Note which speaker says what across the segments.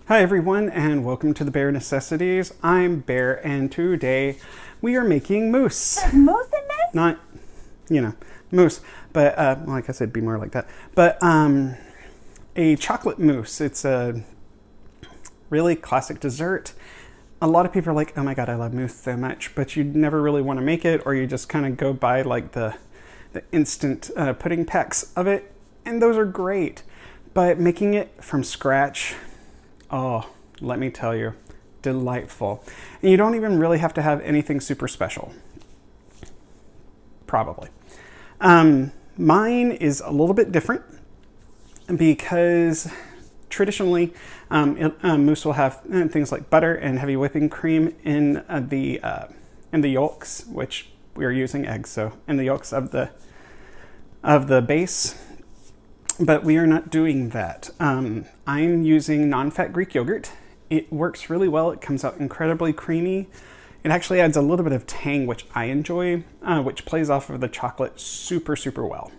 Speaker 1: Hi everyone, and welcome to the Bear Necessities. I'm Bear, and today we are making mousse.
Speaker 2: There's mousse in this?
Speaker 1: Not, mousse, but like I said, be more like that. But a chocolate mousse. It's a really classic dessert. A lot of people are like, oh my god, I love mousse so much, but you never really want to make it, or you just kind of go buy like the instant pudding packs of it, and those are great. But making it from scratch, oh, let me tell you, delightful. And you don't even really have to have anything super special. Probably. Mine is a little bit different because traditionally mousse will have things like butter and heavy whipping cream in the yolks, which we are using eggs, so in the yolks of the base. But we are not doing that. I'm using non-fat Greek yogurt. It works really well. It comes out incredibly creamy. It actually adds a little bit of tang, which I enjoy, which plays off of the chocolate super, super well.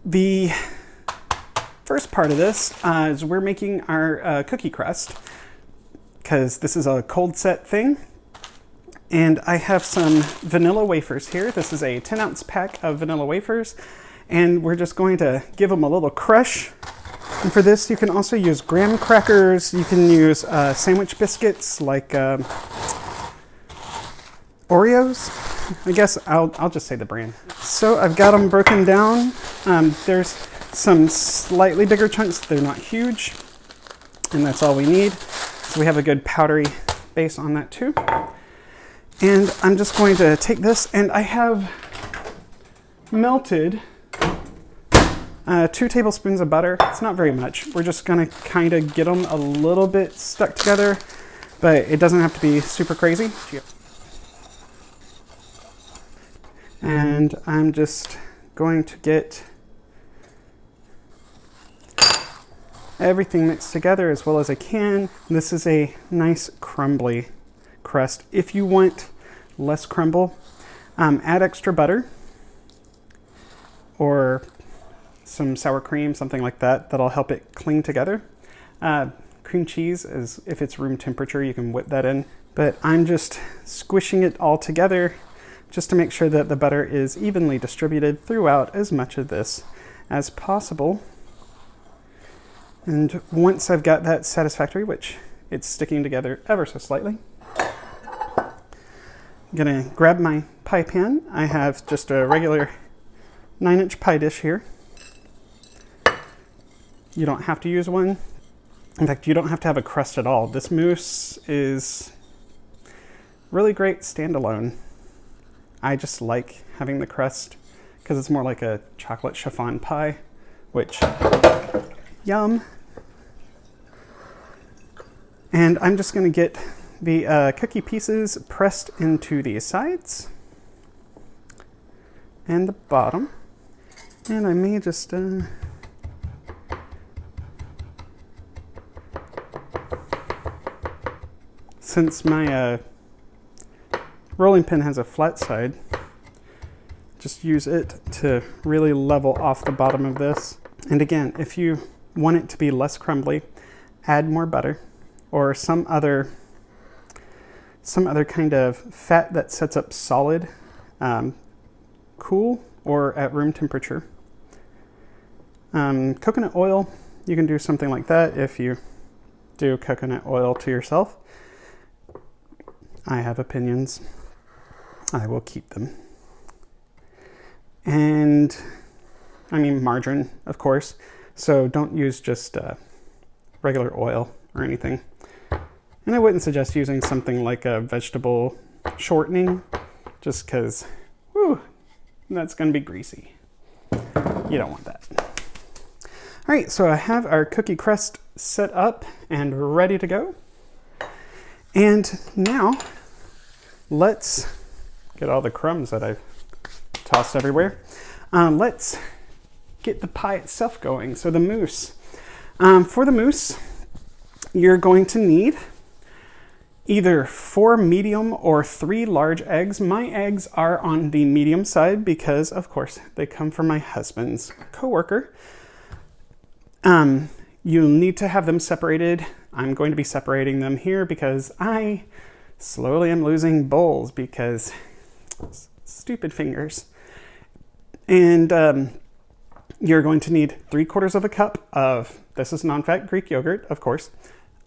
Speaker 1: The first part of this is we're making our cookie crust, because this is a cold set thing. And I have some vanilla wafers here. This is a 10-ounce pack of vanilla wafers. And we're just going to give them a little crush. And for this, you can also use graham crackers. You can use sandwich biscuits like Oreos. I guess I'll just say the brand. So I've got them broken down. There's some slightly bigger chunks. They're not huge. And that's all we need. So we have a good powdery base on that too. And I'm just going to take this, and I have melted 2 tablespoons of butter. It's not very much. We're just gonna kind of get them a little bit stuck together, but it doesn't have to be super crazy. And I'm just going to get everything mixed together as well as I can. This is a nice crumbly crust. If you want less crumble, add extra butter or some sour cream, something like that, that'll help it cling together. Cream cheese, is if it's room temperature, you can whip that in. But I'm just squishing it all together just to make sure that the butter is evenly distributed throughout as much of this as possible. And once I've got that satisfactory, which it's sticking together ever so slightly, I'm gonna grab my pie pan. I have just a regular 9-inch pie dish here. You don't have to use one. In fact, you don't have to have a crust at all. This mousse is really great standalone. I just like having the crust because it's more like a chocolate chiffon pie, which, yum. And I'm just gonna get the cookie pieces pressed into the sides and the bottom. And I may just since my rolling pin has a flat side, just use it to really level off the bottom of this. And again, if you want it to be less crumbly, add more butter or some other kind of fat that sets up solid, cool or at room temperature. Coconut oil, you can do something like that if you do coconut oil to yourself. I have opinions. I will keep them. And I mean margarine, of course. So don't use just regular oil or anything. And I wouldn't suggest using something like a vegetable shortening, just because, whew, that's going to be greasy. You don't want that. All right, so I have our cookie crust set up and ready to go. And now let's get all the crumbs that I've tossed everywhere. Let's get the pie itself going. So the mousse. For the mousse, you're going to need either 4 medium or 3 large eggs. My eggs are on the medium side because, of course, they come from my husband's coworker. You'll need to have them separated. I'm going to be separating them here because I slowly am losing bowls because stupid fingers. And you're going to need 3/4 of a cup of, this is non-fat Greek yogurt, of course.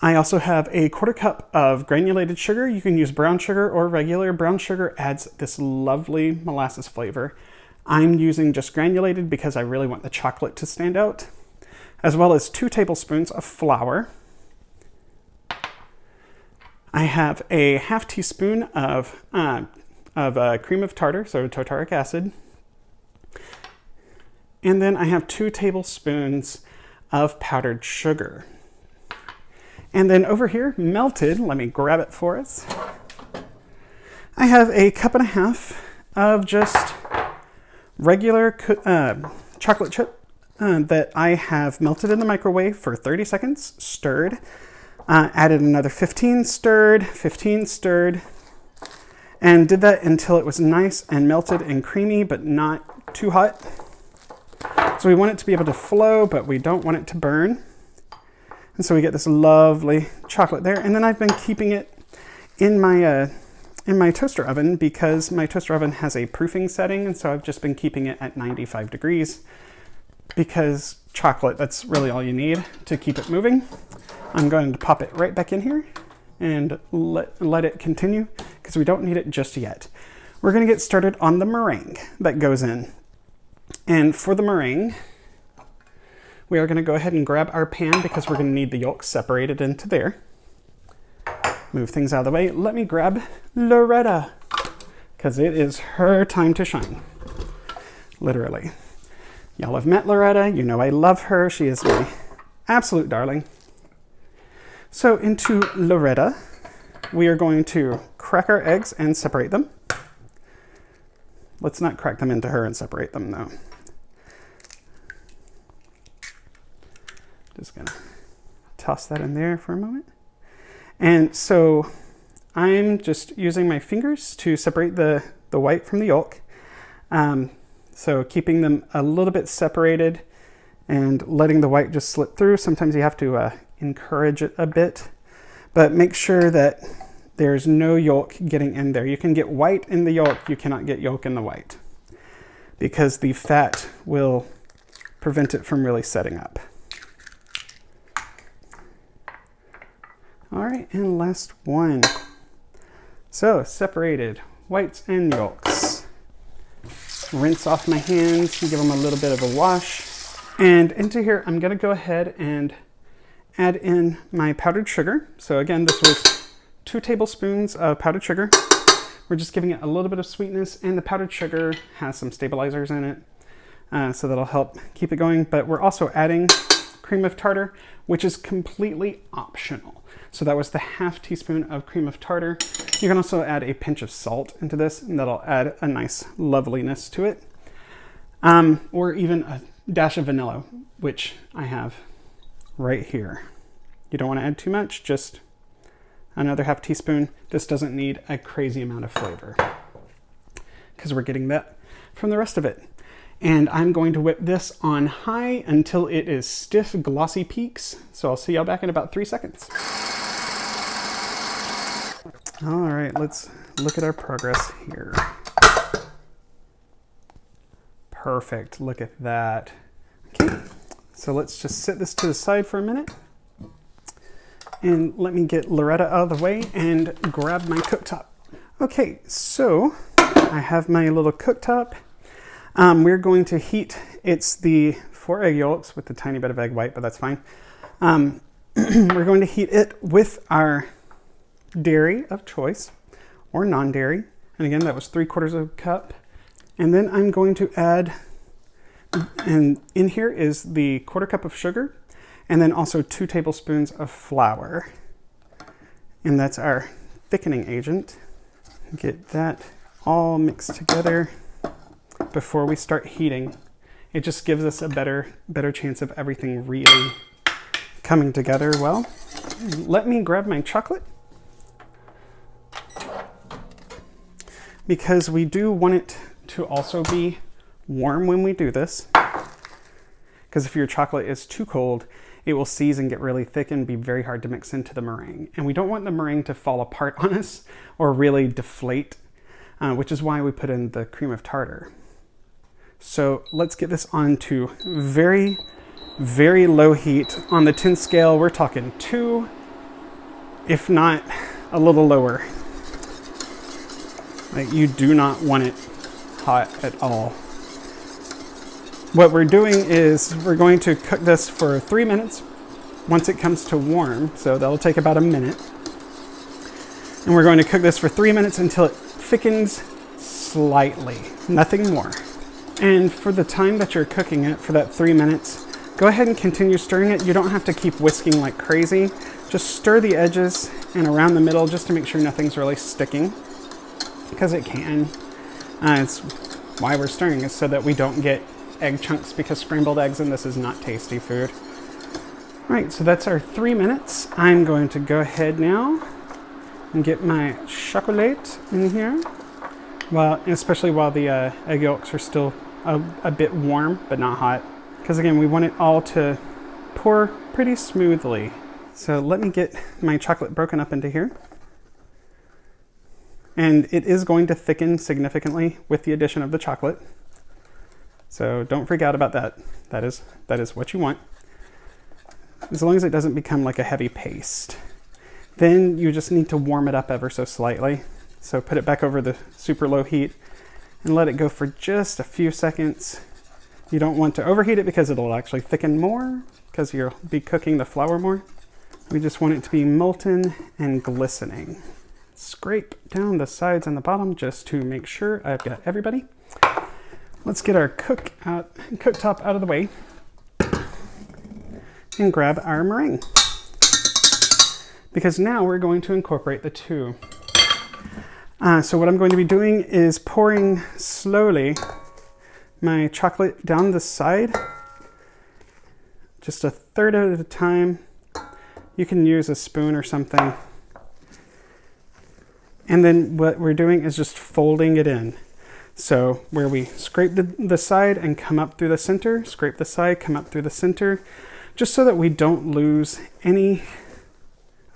Speaker 1: I also have a 1/4 cup of granulated sugar. You can use brown sugar or regular. Brown sugar adds this lovely molasses flavor. I'm using just granulated because I really want the chocolate to stand out, as well as 2 tablespoons of flour. I have a 1/2 teaspoon of cream of tartar, so tartaric acid. And then I have 2 tablespoons of powdered sugar. And then over here, melted, let me grab it for us. I have a 1.5 cups of just regular chocolate chip that I have melted in the microwave for 30 seconds, stirred, added another 15, stirred, 15, stirred, and did that until it was nice and melted and creamy, but not too hot. So we want it to be able to flow, but we don't want it to burn. And so we get this lovely chocolate there. And then I've been keeping it in my toaster oven because my toaster oven has a proofing setting. And so I've just been keeping it at 95 degrees because chocolate, that's really all you need to keep it moving. I'm going to pop it right back in here and let it continue because we don't need it just yet. We're going to get started on the meringue that goes in. And for the meringue, we are going to go ahead and grab our pan because we're going to need the yolks separated into there. Move things out of the way. Let me grab Loretta because it is her time to shine. Literally. Y'all have met Loretta. You know I love her. She is my absolute darling. So into Loretta, we are going to crack our eggs and separate them. Let's not crack them into her and separate them though. Just gonna toss that in there for a moment. And so I'm just using my fingers to separate the white from the yolk. So keeping them a little bit separated and letting the white just slip through. Sometimes you have to encourage it a bit, but make sure that there's no yolk getting in there. You can get white in the yolk, you cannot get yolk in the white because the fat will prevent it from really setting up. All right, and last one. So separated whites and yolks. Rinse off my hands and give them a little bit of a wash. And into here, I'm gonna go ahead and add in my powdered sugar. So again, this was 2 tablespoons of powdered sugar. We're just giving it a little bit of sweetness, and the powdered sugar has some stabilizers in it, so that'll help keep it going. But we're also adding cream of tartar, which is completely optional. So that was the 1/2 teaspoon of cream of tartar. You can also add a pinch of salt into this, and that'll add a nice loveliness to it. Or even a dash of vanilla, which I have right here. You don't want to add too much, just another 1/2 teaspoon. This doesn't need a crazy amount of flavor because we're getting that from the rest of it. And I'm going to whip this on high until it is stiff, glossy peaks. So I'll see y'all back in about 3 seconds. All right, let's look at our progress here. Perfect, look at that. Okay, so let's just set this to the side for a minute. And let me get Loretta out of the way and grab my cooktop. Okay, so I have my little cooktop. We're going to heat, it's the 4 egg yolks with a tiny bit of egg white, but that's fine. We're going to heat it with our dairy of choice or non-dairy. And again, that was 3/4 of a cup. And then I'm going to add, and in here is the 1/4 cup of sugar, and then also 2 tablespoons of flour. And that's our thickening agent. Get that all mixed together before we start heating. It just gives us a better chance of everything really coming together well. Let me grab my chocolate, because we do want it to also be warm when we do this. Because if your chocolate is too cold, it will seize and get really thick and be very hard to mix into the meringue. And we don't want the meringue to fall apart on us or really deflate, which is why we put in the cream of tartar. So let's get this on to very, very low heat. On the 10 scale, we're talking 2, if not a little lower. Like, you do not want it hot at all. What we're doing is we're going to cook this for 3 minutes once it comes to warm. So that'll take about a minute. And we're going to cook this for 3 minutes until it thickens slightly, nothing more. And for the time that you're cooking it, for that 3 minutes, go ahead and continue stirring it. You don't have to keep whisking like crazy. Just stir the edges and around the middle just to make sure nothing's really sticking, because it can. It's why we're stirring, is so that we don't get egg chunks, because scrambled eggs in this is not tasty food. All right, so that's our 3 minutes. I'm going to go ahead now and get my chocolate in here, especially while the egg yolks are still a bit warm, but not hot. Because again, we want it all to pour pretty smoothly. So let me get my chocolate broken up into here. And it is going to thicken significantly with the addition of the chocolate. So don't freak out about that. That is what you want. As long as it doesn't become like a heavy paste. Then you just need to warm it up ever so slightly. So put it back over the super low heat and let it go for just a few seconds. You don't want to overheat it because it'll actually thicken more, because you'll be cooking the flour more. We just want it to be molten and glistening. Scrape down the sides and the bottom just to make sure I've got everybody. Let's get our cooktop out of the way and grab our meringue, because now we're going to incorporate the two. So what I'm going to be doing is pouring slowly my chocolate down the side, just a third at a time. You can use a spoon or something. And then what we're doing is just folding it in. So where we scrape the side and come up through the center, scrape the side, come up through the center, just so that we don't lose any,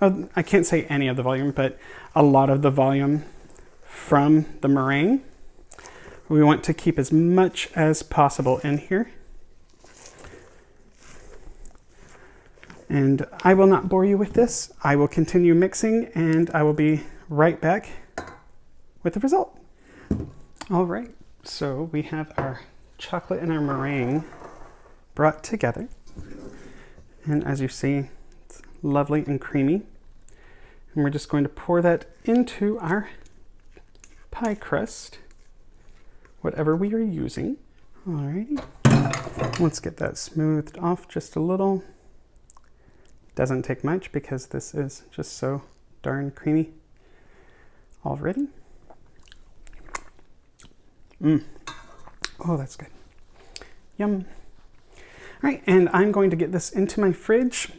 Speaker 1: I can't say any of the volume, but a lot of the volume from the meringue. We want to keep as much as possible in here. And I will not bore you with this. I will continue mixing, and I will be right back with the result. All right, so we have our chocolate and our meringue brought together. And as you see, it's lovely and creamy. And we're just going to pour that into our pie crust, whatever we are using. Alrighty, let's get that smoothed off just a little. Doesn't take much because this is just so darn creamy already. Oh, that's good. Yum. All right, and I'm going to get this into my fridge,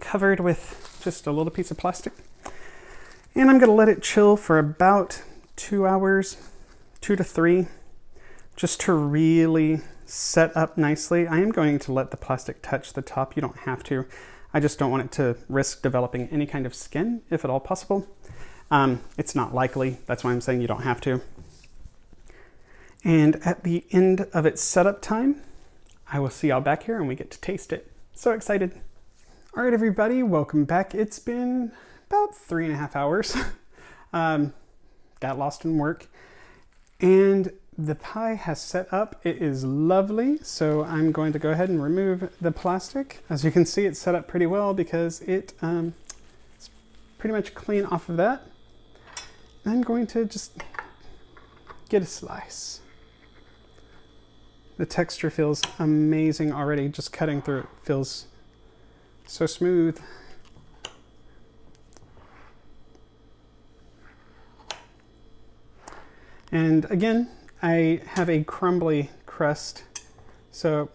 Speaker 1: covered with just a little piece of plastic. And I'm gonna let it chill for about 2 hours, 2 to 3, just to really set up nicely. I am going to let the plastic touch the top. You don't have to. I just don't want it to risk developing any kind of skin, if at all possible. It's not likely. That's why I'm saying you don't have to. And at the end of its setup time, I will see y'all back here and we get to taste it. So excited. All right, everybody, welcome back. It's been about 3.5 hours. Got lost in work. And the pie has set up. It is lovely. So I'm going to go ahead and remove the plastic. As you can see, it's set up pretty well because it's pretty much clean off of that. I'm going to just get a slice. The texture feels amazing already. Just cutting through it feels so smooth. And again, I have a crumbly crust, so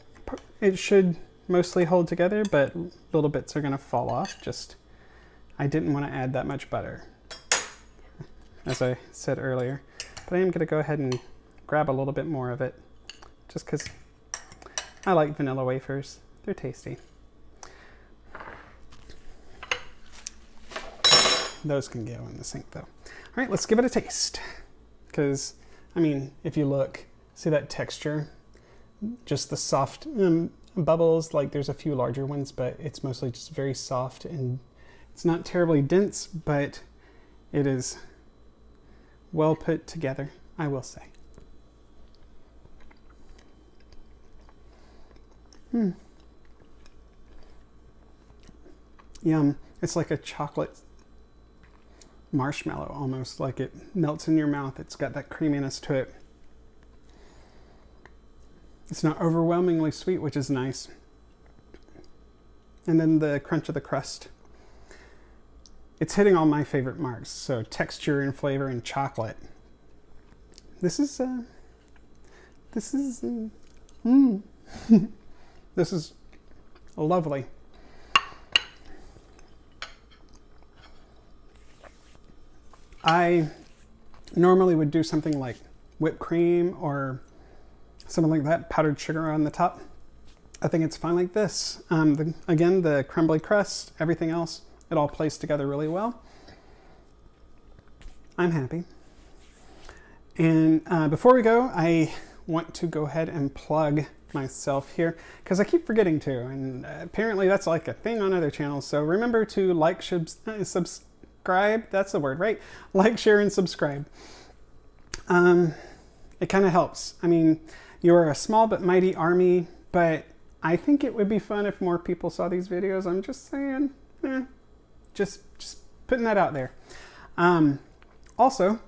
Speaker 1: it should mostly hold together, but little bits are gonna fall off. I didn't want to add that much butter, as I said earlier, but I am gonna go ahead and grab a little bit more of it, just because I like vanilla wafers. They're tasty. Those can go in the sink though. All right, let's give it a taste. Because, I mean, if you look, see that texture? Just the soft bubbles, like there's a few larger ones, but it's mostly just very soft, and it's not terribly dense, but it is well put together, I will say. Yum. It's like a chocolate marshmallow almost, like it melts in your mouth. It's got that creaminess to it. It's not overwhelmingly sweet, which is nice. And then the crunch of the crust. It's hitting all my favorite marks. So texture and flavor and chocolate. This is this is lovely. I normally would do something like whipped cream or something like that, powdered sugar on the top. I think it's fine like this. Again, the crumbly crust, everything else, it all plays together really well. I'm happy. And before we go, I want to go ahead and plug myself here because I keep forgetting to, and apparently that's like a thing on other channels. So remember to like, subscribe. That's the word, right? Like, share, and subscribe. It kind of helps. I mean, you're a small but mighty army, but I think it would be fun if more people saw these videos. I'm just saying, just putting that out there. Also,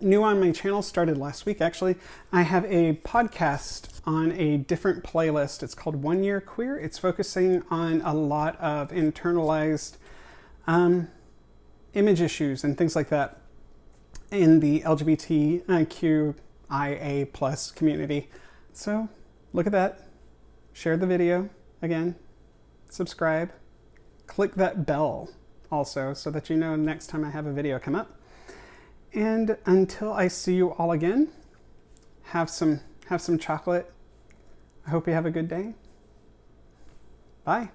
Speaker 1: new on my channel, started last week actually. I have a podcast on a different playlist. It's called 1 Year Queer. It's focusing on a lot of internalized image issues and things like that in the LGBTQIA plus community. So look at that, share the video again, subscribe, click that bell also so that you know next time I have a video come up. And until I see you all again, have some chocolate. I hope you have a good day. Bye.